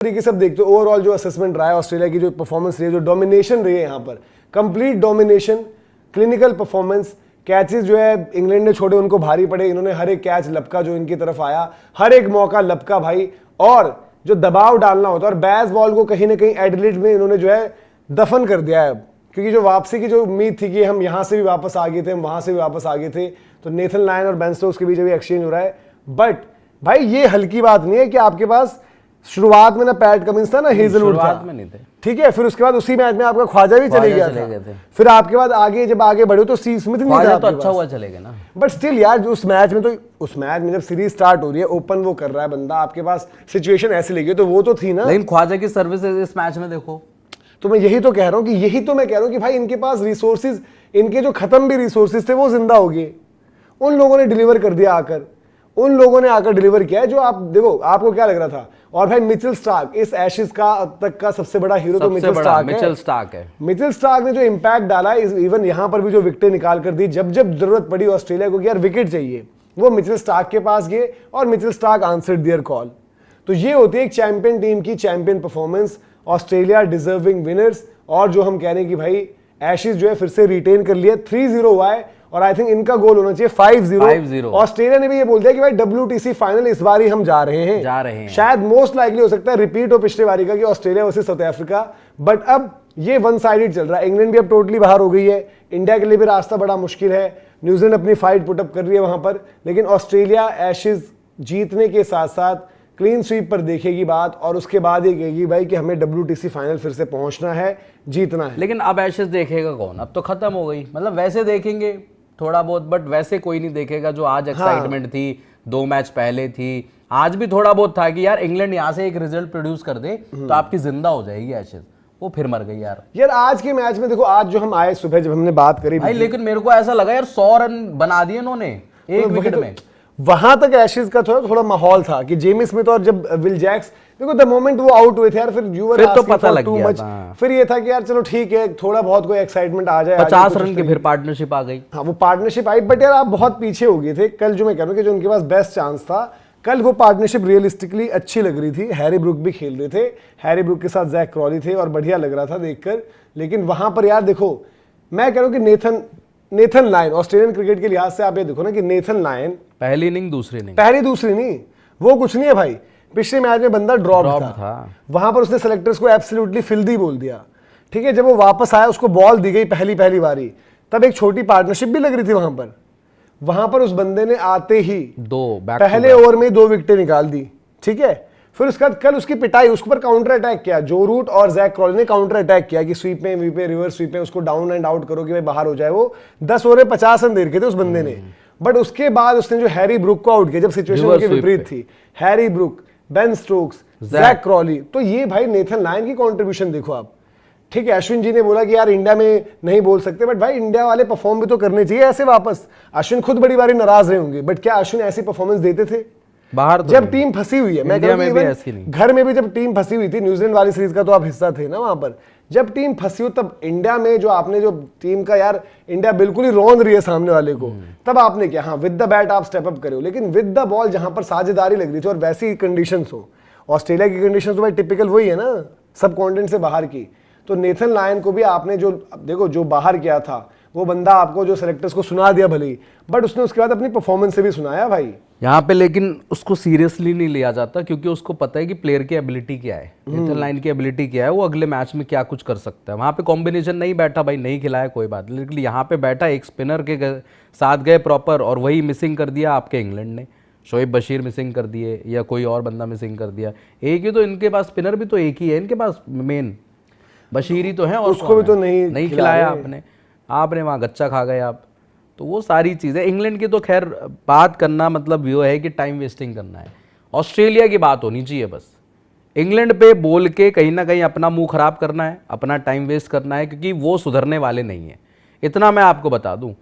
तरीके से देखते हो ओवरऑल जो असेसमेंट रहा है ऑस्ट्रेलिया की, जो परफॉर्मेंस रही है, जो डोमिनेशन रही है यहाँ पर, complete domination, clinical performance, catches जो है इंग्लैंड ने छोड़े उनको भारी पड़े, इन्होंने हर एक कैच लपका जो इनकी तरफ आया, हर एक मौका लपका भाई, और जो दबाव डालना होता है, और बैस बॉल को कहीं ना कहीं एडिलेड में इन्होंने जो है दफन कर दिया है, क्योंकि जो वापसी की जो उम्मीद थी कि हम यहाँ से भी वापस आ गए थे, हम वहाँ से भी वापस आ गए थे, तो नेथन लायन और बेन स्टोक्स के बीच अभी एक्सचेंज हो रहा है। बट भाई ये हल्की बात नहीं है कि आपके पास शुरुआत में ना पैट कमिंस था ना हेजलवुड था, ठीक है, फिर उसके बाद उसी मैच में आपका ख्वाजा भी चले गया था, फिर आपके बाद आगे जब आगे बढ़े तो सी स्मिथ नहीं था, तो अच्छा हुआ चले गए ना, बट स्टिल यार उस मैच में, तो उस मैच में जब सीरीज स्टार्ट हो रही है, ओपन वो कर रहा है बंदा, आपके पास सिचुएशन ऐसी लगी तो वो तो थी ना। लेकिन ख्वाजा की सर्विस इस मैच में देखो, तो मैं यही तो कह रहा हूँ कि कि भाई इनके पास रिसोर्सेज, इनके जो खत्म भी रिसोर्सेज थे वो जिंदा हो गए, उन लोगों ने डिलीवर कर दिया आकर, उन लोगों ने आकर डिलीवर किया है जो आप देखो आपको क्या लग रहा था। और भाई मिचेल स्टार्क इस एशेज का अब तक का सबसे बड़ा हीरो तो मिचेल स्टार्क है। मिचेल स्टार्क ने जो इंपैक्ट डाला है, इवन यहां पर भी जो विकेटें निकाल कर दी, जब जब जरूरत पड़ी ऑस्ट्रेलिया को कि यार विकेट चाहिए, वो मिचेल स्टार्क के पास गए और Mitchell Starc answered their call. तो ये होती है एक चैंपियन टीम की champion performance, Australia deserving winners. और जो हम कह रहे हैं कि भाई एशेज जो है फिर से रिटेन कर लिया, 3-0 हुआ है, और आई थिंक इनका गोल होना चाहिए 5-0। ऑस्ट्रेलिया ने भी ये बोल दिया कि भाई WTC फाइनल इस बार ही हम जा रहे हैं। शायद मोस्ट लाइकली हो सकता है रिपीट हो पिछले बारी का कि Australia versus south Africa, but अब ये वन साइडेड चल रहा है। इंग्लैंड भी अब टोटली बाहर हो गई है, इंडिया के लिए भी रास्ता बड़ा मुश्किल है, न्यूजीलैंड अपनी फाइट पुटअप कर रही है वहां पर, लेकिन ऑस्ट्रेलिया एशेज जीतने के साथ साथ क्लीन स्वीप पर देखेगी बात, और उसके बाद ये कहेगी भाई कि हमें WTC फाइनल फिर से पहुंचना है, जीतना है। लेकिन अब एशेज देखेगा कौन, अब तो खत्म हो गई, मतलब वैसे देखेंगे थोड़ा बहुत, बट वैसे कोई नहीं देखेगा जो आज एक्साइटमेंट थी, 2 मैच पहले थी, आज भी थोड़ा बहुत था कि यार इंग्लैंड यहाँ से एक रिजल्ट प्रोड्यूस कर दे तो आपकी जिंदा हो जाएगी एशेज, वो फिर मर गई यार। आज के मैच में देखो, आज जो हम आए सुबह जब हमने बात करी भाई, लेकिन मेरे को ऐसा लगा यार 100 रन बना दिए इन्होंने एक विकेट में। वहां तक एशेज का थोड़ा माहौल था कि जेमी स्मिथ और जब विल जैक्स, देखो द मोमेंट वो आउट हुए थे यार, फिर तो पता लग गया था। फिर ये था कि यार चलो ठीक है, थोड़ा बहुत कोई एक्साइटमेंट आ जाए, 50 रन की फिर पार्टनरशिप आ गई। हाँ, वो पार्टनरशिप आई, बट यार आप बहुत पीछे हो गए थे। कल जो मैं कह रहा हूँ कि जो उनके पास बेस्ट चांस था, कल वो पार्टनरशिप रियलिस्टिकली अच्छी लग रही थी। हैरी ब्रूक भी खेल रहे थे, हैरी ब्रूक के साथ जैक क्रॉली थे और बढ़िया लग रहा था देखकर। लेकिन वहां पर यार देखो, मैं कह रहा हूँ कि नेथन लायन, ऑस्ट्रेलियन क्रिकेट के लिहाज से आप ये देखो ना कि नेथन लायन पहली इनिंग दूसरी नहीं, वो कुछ नहीं है भाई। पिछले मैच में बंदा ड्रॉप था, वहां पर उसने सेलेक्टर्स को एब्सोल्युटली फिल्दी बोल दिया, ठीक है। जब वो वापस आया, उसको बॉल दी गई पहली बारी, तब एक छोटी पार्टनरशिप भी लग रही थी वहां पर उस बंदे ने आते ही पहले ओवर में 2 विकेटें निकाल दी, ठीक है। फिर उसके बाद कल उसकी पिटाई, उसके ऊपर काउंटर अटैक किया, जो रूट और जैक क्रॉली ने काउंटर अटैक किया कि स्वीप में, रिवर्स स्वीप में उसको डाउन एंड आउट करो कि भाई बाहर हो जाए। वो 10 ओवर में 50 रन दे रखे थे उस बंदे ने, बट उसके बाद उसने जो हैरी ब्रूक को आउट किया, जब सिचुएशन उनकी विपरीत थी, Harry Brook, Ben Stokes, Zak Crawley, तो ये भाई नेथन लायन की कंट्रीब्यूशन देखो आप, ठीक है। अश्विन जी ने बोला कि यार इंडिया में नहीं बोल सकते, बट भाई इंडिया वाले परफॉर्म भी तो करने चाहिए ऐसे वापस। अश्विन खुद बड़ी बारी नाराज रहे होंगे, बट क्या अश्विन ऐसी परफॉर्मेंस देते थे बाहर? तो जब टीम फंसी हुई है, मैं घर में भी जब टीम फंसी हुई थी, न्यूजीलैंड वाली सीरीज का तो आप हिस्सा थे ना वहां पर, जब टीम फंसी हो तब इंडिया में जो आपने जो टीम का यार, इंडिया बिल्कुल ही रौंद रही है सामने वाले को, तब आपने क्या, हाँ विद द बैट आप स्टेप अप करो, लेकिन विद द बॉल जहां पर साझेदारी लग रही थी और वैसी कंडीशंस हो, ऑस्ट्रेलिया की कंडीशंस तो भाई टिपिकल वही है ना, सब कॉन्टिनेंट से बाहर की। तो नेथन लायन को भी आपने जो देखो, जो बाहर किया था वो बंदा आपको जो सेलेक्टर्स को सुना दिया भले ही, बट उसने उसके बाद अपनी परफॉर्मेंस से भी सुनाया भाई यहाँ पे। लेकिन उसको सीरियसली नहीं लिया जाता, क्योंकि उसको पता है कि प्लेयर की एबिलिटी क्या है, नेथन लायन की एबिलिटी क्या है, वो अगले मैच में क्या कुछ कर सकता है। वहाँ पे कॉम्बिनेशन नहीं बैठा भाई, नहीं खिलाया कोई बात, लेकिन यहाँ पे बैठा एक स्पिनर के साथ गए प्रॉपर, और वही मिसिंग कर दिया आपके इंग्लैंड ने। शोएब बशीर मिसिंग कर दिए या कोई और बंदा मिसिंग कर दिया, एक ही तो इनके पास स्पिनर भी तो एक ही है इनके पास, मेन बशीर ही तो है, और उसको भी तो नहीं खिलाया आपने वहाँ गच्चा खा गए आप। तो वो सारी चीज़ें इंग्लैंड की तो खैर बात करना मतलब वो है कि टाइम वेस्टिंग करना है। ऑस्ट्रेलिया की बात होनी चाहिए बस, इंग्लैंड पे बोल के कहीं ना कहीं अपना मुंह खराब करना है, अपना टाइम वेस्ट करना है, क्योंकि वो सुधरने वाले नहीं है, इतना मैं आपको बता दूं,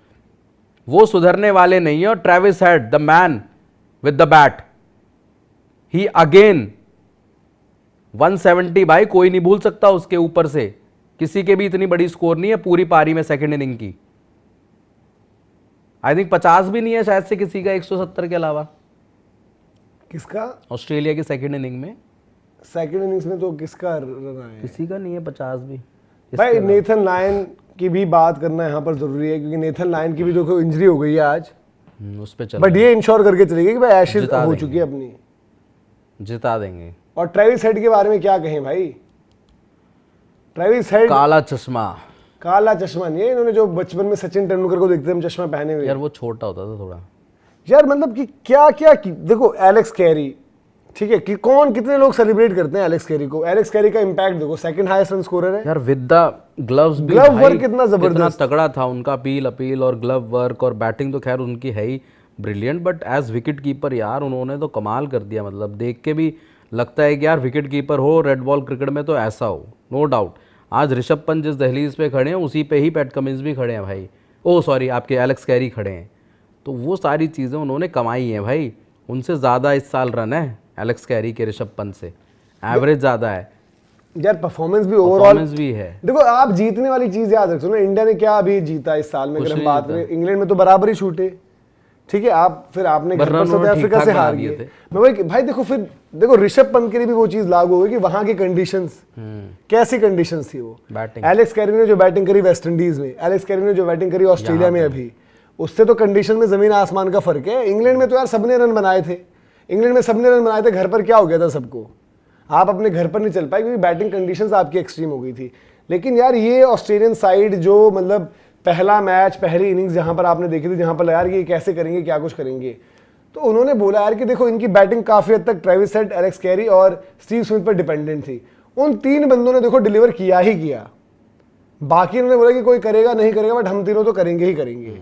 वो सुधरने वाले नहीं है। और Travis head, the man with the bat, he again 170 भाई, कोई नहीं भूल सकता उसके ऊपर से, किसी के भी इतनी बड़ी स्कोर नहीं है पूरी पारी में सेकंड इनिंग की। आई थिंक 50 भी नहीं है शायद से किसी का 170 के अलावा। किसका? ऑस्ट्रेलिया की सेकंड इनिंग में सेकंड इनिंग्स में तो किसका रन आया है? किसी का नहीं है 50 भी। भाई नेथन लायन की भी बात करना यहाँ पर जरूरी है, क्योंकि नेथन लायन की भी देखो इंजरी हो गई है आज, उस पे चल बट ये इंश्योर करके चलेगी कि भाई एशेज हो चुकी है अपनी, जिता देंगे। और ट्रेविस हेड के बारे में क्या कहें भाई, ट्रेविस हेड काला चश्मा, काला चश्मा नहीं है, इन्होंने जो बचपन में सचिन तेंदुलकर को देखते हम चश्मा पहने हुए यार वो छोटा होता था थोड़ा यार, मतलब कि क्या क्या देखो एलेक्स कैरी, ठीक है कि कौन कितने लोग सेलिब्रेट करते हैं एलेक्स कैरी को, एलेक्स कैरी का इंपैक्ट देखो, सेकंड हाईएस्ट रन स्कोरर है यार विद द ग्लव्स भी, ग्लव वर्क कितना जबरदस्त, तगड़ा था उनका, अपील और ग्लव वर्क और बैटिंग तो खैर उनकी है ही brilliant, but as wicket keeper यार उन्होंने तो कमाल कर दिया। मतलब देख के भी लगता है कि यार विकेट कीपर हो रेड बॉल क्रिकेट में तो ऐसा हो, नो डाउट। आज ऋषभ पंत जिस दहलीज पे खड़े हैं उसी पे ही पैट कमिंस भी खड़े हैं भाई, ओ सॉरी आपके एलेक्स कैरी खड़े हैं, तो वो सारी चीज़ें उन्होंने कमाई हैं भाई। उनसे ज़्यादा इस साल रन है एलेक्स कैरी के ऋषभ पंत से, एवरेज ज़्यादा है यार, परफॉर्मेंस भी ओवरऑल भी है। देखो आप जीतने वाली चीज याद रखो ना, इंडिया ने क्या अभी जीता इस साल में, अगर हम बात करें इंग्लैंड में तो बराबर ही छूटे, ठीक है, आप फिर आपने घर पर साउथ अफ्रीका से हार गए। मैं वही भाई देखो, फिर देखो ऋषभ पंत के लिए भी वो चीज लागू हो गई कि वहां की कंडीशंस कैसी कंडीशंस थी, वो बैटिंग एलेक्स कैरी ने जो बैटिंग करी वेस्ट इंडीज में, एलेक्स कैरी ने जो बैटिंग करी ऑस्ट्रेलिया में, अभी उससे तो कंडीशन में जमीन आसमान का फर्क है। इंग्लैंड में तो यार सबने रन बनाए थे, इंग्लैंड में सबने रन बनाए थे, घर पर क्या हो गया था सबको, आप अपने घर पर नहीं चल पाए क्योंकि बैटिंग कंडीशंस आपकी एक्सट्रीम हो गई थी। लेकिन यार ये ऑस्ट्रेलियन साइड जो मतलब पहला मैच पहली इनिंग्स जहां पर आपने देखी थी, जहां पर यार ये कैसे करेंगे क्या कुछ करेंगे, तो उन्होंने बोला यार कि देखो इनकी बैटिंग काफी हद तक ट्रेविस हेड, एलेक्स कैरी और स्टीव स्मिथ पर डिपेंडेंट थी। उन तीन बंदों ने देखो डिलीवर किया ही किया, बाकी उन्होंने बोला कि कोई करेगा नहीं करेगा, बट हम तीनों तो करेंगे ही करेंगे,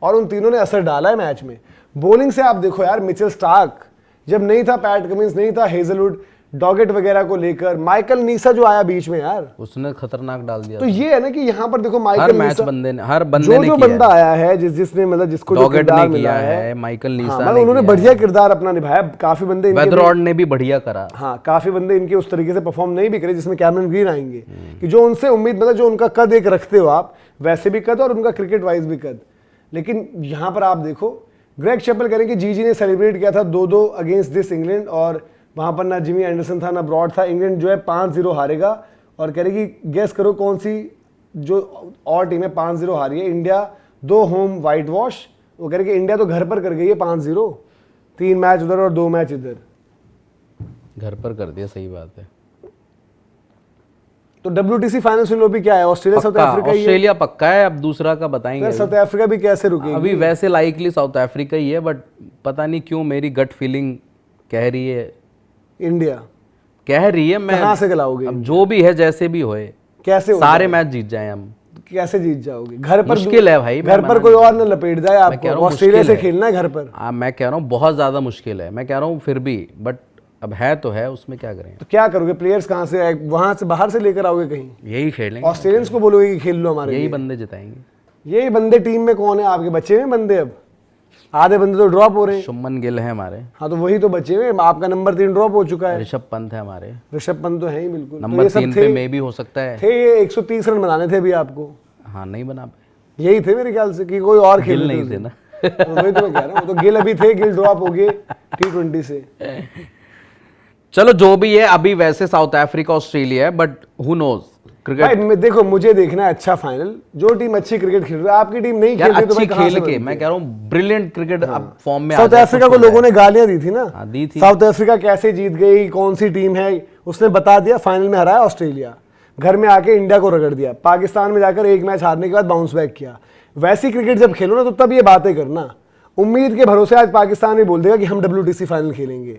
और उन तीनों ने असर डाला है मैच में। बॉलिंग से आप देखो यार, मिचेल स्टार्क जब नहीं था, पैट कमिंस नहीं था, हेजलवुड डॉगेट वगैरह को लेकर, माइकल नीसा जो आया बीच में यार, उसने खतरनाक डाल दिया। तो ये है ना कि यहाँ पर देखो माइकल हर मैच बंदे ने, हर बंदे ने जो बंदा आया है, जिसने मतलब जिसको जो किरदार मिला है, माइकल नीसा मतलब उन्होंने बढ़िया किरदार अपना निभाया। काफी बंदे वेदरॉड ने भी बढ़िया करा, हाँ काफी बंदे इनके उस तरीके से परफॉर्म नहीं भी करे जिसमें कैमरन ग्रीन आएंगे, कि जो उनसे उम्मीद, मतलब जो उनका कद एक रखते हो आप, वैसे भी कद और उनका क्रिकेट वाइज भी कद। लेकिन यहाँ पर आप देखो ग्रेग चैपल कह रहे हैं कि जीजी ने सेलिब्रेट किया था 2-2 अगेंस्ट दिस इंग्लैंड, और वहां पर ना जिमी एंडरसन था ना ब्रॉड था, इंग्लैंड जो है 5-0 हारेगा, और कह रहे कि गेस करो कौन सी जो और टीम है 5-0 हारी है, इंडिया 2 होम वाइट वॉश, वो कह रहे कि इंडिया तो घर पर कर गई है 5-0, 3 मैच उधर और 2 मैच इधर, घर पर कर दिया, सही बात है। तो WTC फाइनल भी क्या है, ऑस्ट्रेलिया साउथ अफ्रीका, ऑस्ट्रेलिया पक्का है, अब दूसरा का बताएंगे। साउथ अफ्रीका भी कैसे रुकेगी, अभी वैसे लाइकली साउथ अफ्रीका ही है, बट पता नहीं क्यों मेरी गट फीलिंग कह रही है इंडिया, कह रही है। मैं कहां से खिलाओगे, अब जो भी है जैसे भी होए, कैसे सारे मैच जीत जाए हम, कैसे जीत जाओगे, घर पर मुश्किल है भाई, घर पर कोई और न लपेट जाए आपको, ऑस्ट्रेलिया से खेलना है घर पर। मैं कह रहा हूँ बहुत ज्यादा मुश्किल है, मैं कह रहा हूँ फिर भी, बट अब है तो है, उसमें क्या करें। तो क्या करोगे, प्लेयर्स कहाँ से, वहां से बाहर से लेकर आओगे कहीं, यही खेलेंगे, ऑस्ट्रेलियंस को बोलोगे कि खेल लो हमारे, यही बंदे जिताएंगे। यही बंदे टीम में कौन है आपके, बचे हुए बंदे, अब आधे बंदे तो ड्रॉप हो रहे हैं, शुभमन गिल है हमारे, हाँ तो वही तो बचे हुए, आपका नंबर 3 ड्रॉप हो चुका है, ऋषभ पंत है हमारे, ऋषभ पंत तो है ही बिल्कुल, नंबर 3 पे मे भी हो सकता है, थे ये 130 रन बनाने थे अभी आपको, हाँ नहीं बना पाए, यही थे मेरे ख्याल से, कि कोई और खेल नहीं थे ना, वही तो मैं कह रहा हूँ, तो गिल अभी थे, गिल ड्रॉप हो गए T20 से। चलो जो भी है, अभी वैसे साउथ अफ्रीका ऑस्ट्रेलिया है, बट हू नोज क्रिकेट। भाई देखो मुझे देखना है अच्छा फाइनल, जो टीम अच्छी क्रिकेट खेल रही है, आपकी टीम नहीं खेल रही तो भाई कहां से खेल के, मैं कह रहा हूँ ब्रिलियंट क्रिकेट अब फॉर्म में। साउथ अफ्रीका को लोगों ने गालियां दी थी ना, दी थी, साउथ अफ्रीका कैसे जीत गई, कौन सी टीम है, उसने बता दिया, फाइनल में हराया ऑस्ट्रेलिया, घर में आके इंडिया को रगड़ दिया, पाकिस्तान में जाकर एक मैच हारने के बाद बाउंस बैक किया। वैसी क्रिकेट जब खेलो ना तो तब ये बातें करना, उम्मीद के भरोसे आज पाकिस्तान भी बोल देगा कि हम WTC फाइनल खेलेंगे,